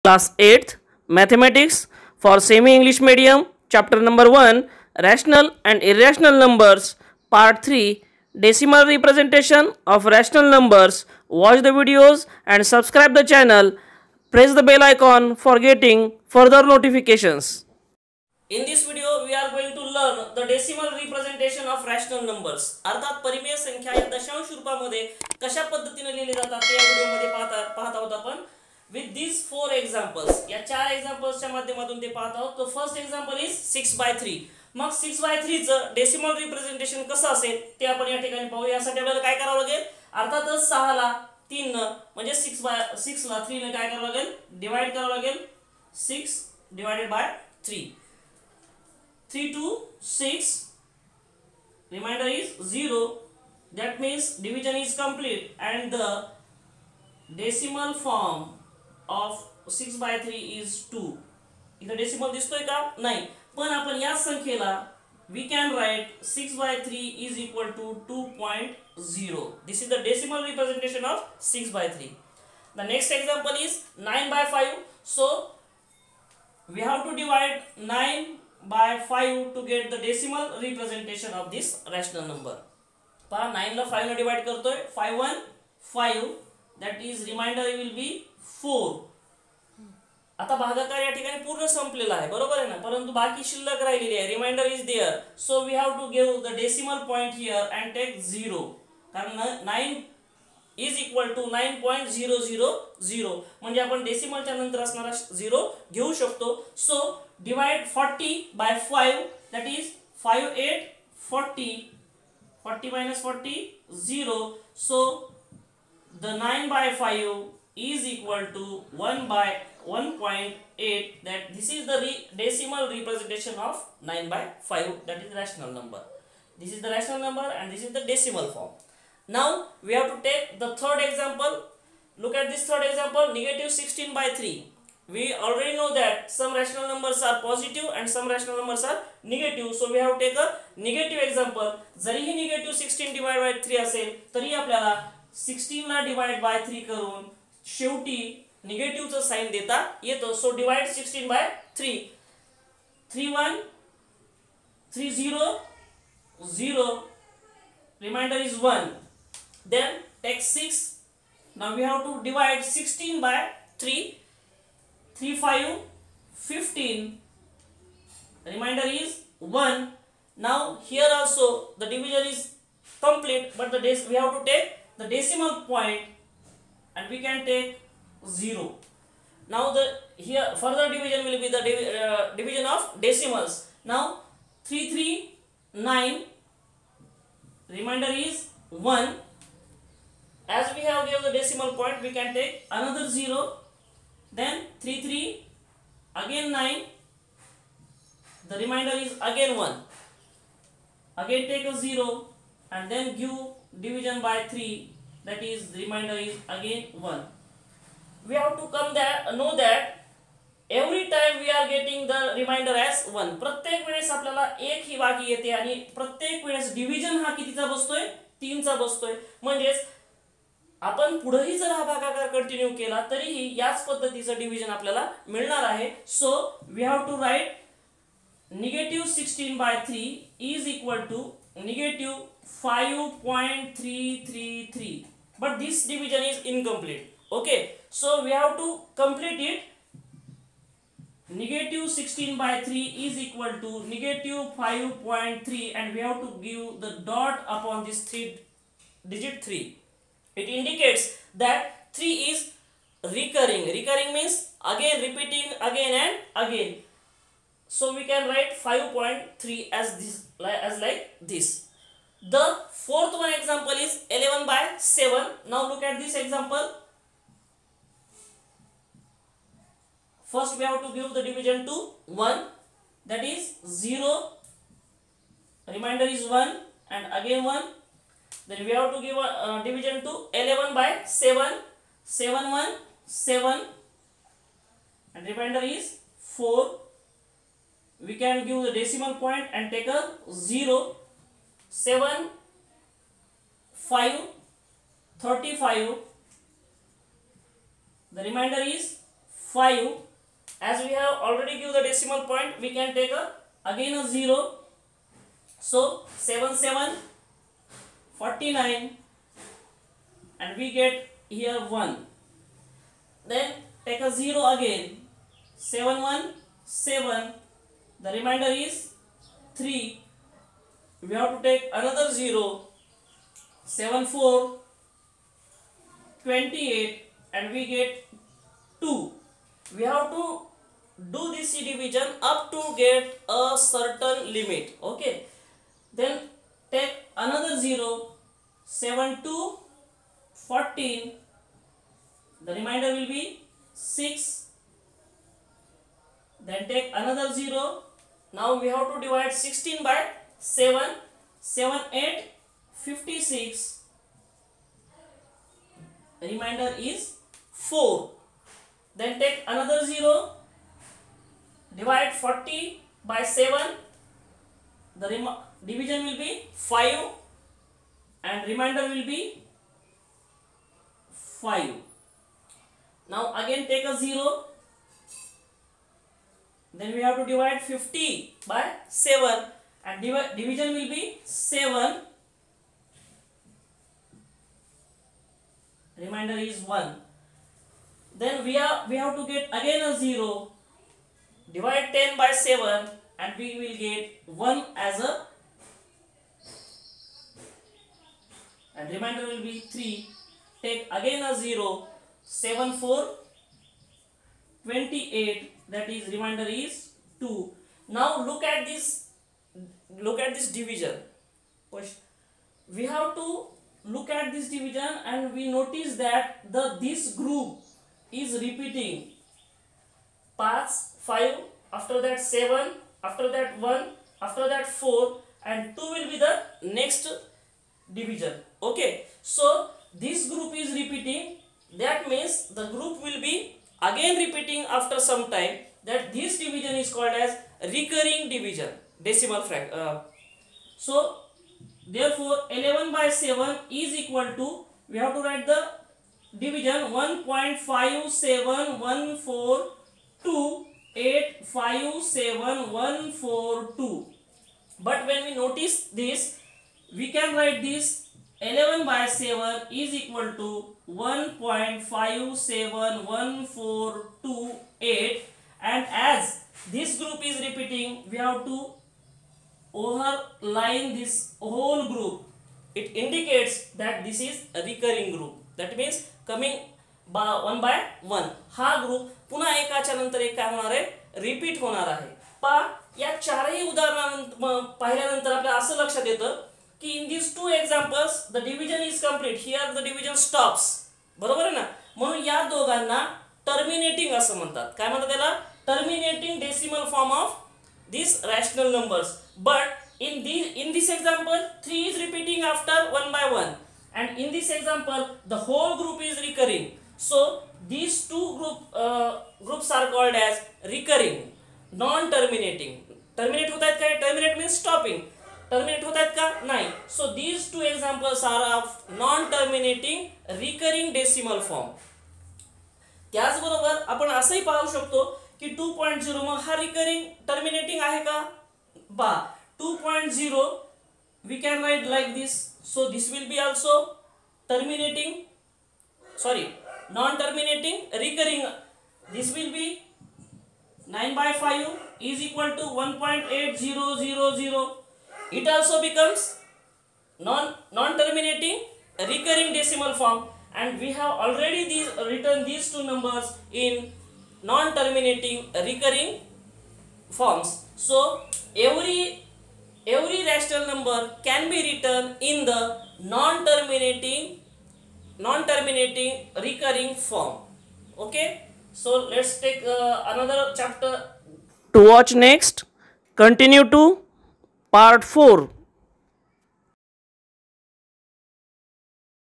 Class 8th Mathematics for Semi English Medium, Chapter number 1 Rational and Irrational Numbers, Part 3 Decimal Representation of Rational Numbers. Watch the videos and subscribe the channel. Press the bell icon for getting further notifications. In this video, we are going to learn the decimal representation of rational numbers. अर्थात परिमेय संख्या या दशांश रूपामध्ये कशा पद्धतीने लिहिले जातात ते या व्हिडिओमध्ये पाहत आहोत आपण. With these 4 examples, या 4 examples माध्यमातून ते पाहत आहोत. तो फर्स्ट एक्झाम्पल इज 6/3. मग 6/3 चं डेसिमल रिप्रेझेंटेशन कसं असेल ते आपण या ठिकाणी पाहू. यासाठी आपल्याला काय करावं लागेल, अर्थातच 6 ला 3 न म्हणजे 6 ला 3 ने काय करावं लागेल, डिवाइड करावं लागेल. 6 divided by 3. 3 to 6, remainder is 0. That means division is complete and the decimal form of 6/3 is 2. इथे डेसिमल दिसतोय का, नाही, पण आपण या संख्येला we can write 6/3 is equal to 2.0. This is the decimal representation of 6/3. The next example is 9/5. So we have to divide 9/5 to get the decimal representation of this rational number. पहा 9 ला 5 ने divide करतोय. 5 1 5, that is remainder will be 4. आता भागाकार या ठिकाणी पूर्ण संपलेला आहे, बरोबर आहे ना, परंतु बाकी शिल्लक राहिलेली आहे. Reminder is there, so we have to give the decimal point here and take 0, कारण 9 इज इक्वल टू 9.000, म्हणजे आपण डेसिमलच्या नंतर असणारा 0 घेऊ शकतो. So divide 40/5, that is 5 8 40. 40 minus 40 0. So the 9/5 is equal to 1/1.8. that this is the decimal representation of 9/5. that is rational number. This is the rational number and this is the decimal form. Now we have to take the third example. Look at this third example, -16/3. We already know that some rational numbers are positive and some rational numbers are negative. So we have to take a negative example. जरीही -16 divided by 3 असेल तरी आपल्याला 16 ला divide by 3 करून शेवटी negative चं sign देता येतो. So divide 16 by 3. 3 1 3 0 0, remainder is 1. Then take 6. Now we have to divide 16 by 3. 3 5 15, remainder is 1. Now here also the division is complete, but we have to take the decimal point and we can take 0. Now the here further division will be the division of decimals. Now 3 3 9, remainder is 1. As we have given the decimal point, we can take another 0. Then 3 3 again 9, the remainder is again 1. Again take a 0 and then give division by 3, that is the remainder is again 1. We have to know that every time we are getting the remainder as 1. प्रत्येक वेळेस आपल्याला 1 ही बाकी येते आणि प्रत्येक वेळेस division हा कितीचा बसतोय, 3 चा बसतोय. म्हणजेच आपण पुढेही जर हा भागाकार कंटिन्यू केला तरीही याच पद्धतीचं डिव्हिजन आपल्याला मिळणार आहे. So we have to write -16/3 is equal to -5.333. but this division is incomplete. Okay, so we have to complete it. -16/3 is equal to -5.3 and we have to give the dot upon this digit 3. It indicates that 3 is recurring. Recurring means again repeating again and again. So we can write 5.3 as like this. The fourth one example is 11/7. Now look at this example. First we have to give the division to 1, that is 0, remainder is 1 and again 1. Then we have to give a division to 11/7. 7 1 7 and remainder is 4. We can give the decimal point and take a 0. 7 5 35, the remainder is 5. As we have already given the decimal point, we can take again a 0. So 7 7 49, and we get here 1. Then take a 0 again. 7 1 7. The remainder is 3. We have to take another 0. 7 4 28, and we get 2. We have to do this division up to get a certain limit. Okay. Then take another 0. 7 2 14. The remainder will be 6. Then take another 0. Now we have to divide 16 by 7. 7 8 56. The remainder is 4. Then take another 0. Divide 40 by 7. The division will be 5, and remainder will be 5. Now again take a 0. Then we have to divide 50 by 7, and division will be 7. Remainder is 1. Then we have to get again a 0. Divide 10 by 7, and we will get 1 as a, and remainder will be 3. Take again a 0. 7 4 28. That is remainder is 2. Now look at this division. We have to look at this division, and we notice that this group is repeating. Pass 5, after that 7, after that 1, after that 4, and 2 will be the next division. Okay, so this group is repeating. That means the group will be again repeating after some time. That this division is called as recurring division, decimal fraction. So therefore 11 by 7 is equal to, we have to write the division 1.57142857142. But when we notice this, we can write this 11 by 7 is equal to 1.5711428, and as this group is repeating, we have to overline this whole group. It indicates that this is a recurring group. That means coming one by one. हा group पुन्हा एकाच्या नंतर एक काय होणार आहे, repeat होणार आहे. पहा या चारही उदाहरणांना पाहिल्यानंतर आपल्याला असं लक्षात येतं की in this to examples the division is complete, here the division stops. बरोबर आहे ना. म्हणून या दोघांना टर्मिनेटिंग असं म्हणतात. काय म्हणतात त्याला? Terminating decimal form of these rational numbers. But in this example 3 is repeating after 1 by 1, and in this example the whole group is recurring. So these two groups are called as recurring, non-terminating. Terminate होता है क्या? Terminate means stopping. Terminate होता है का? नहीं. So these two examples are of non-terminating recurring decimal form. त्याचबरोबर आपण असंही पाहू शकतो की 2.0 मग हा रिकरिंग टर्मिनेटिंग आहे का? बा 2.0 we can write like this. So this will be also terminating, sorry, non-terminating recurring. This will be 9 by 5 is equal to 1.8000. It also becomes non-terminating recurring decimal form, and we have already written these two numbers in non-terminating recurring forms. So every rational number can be written in the non-terminating recurring form. Okay, so let's take another chapter. To watch next, continue to part 4.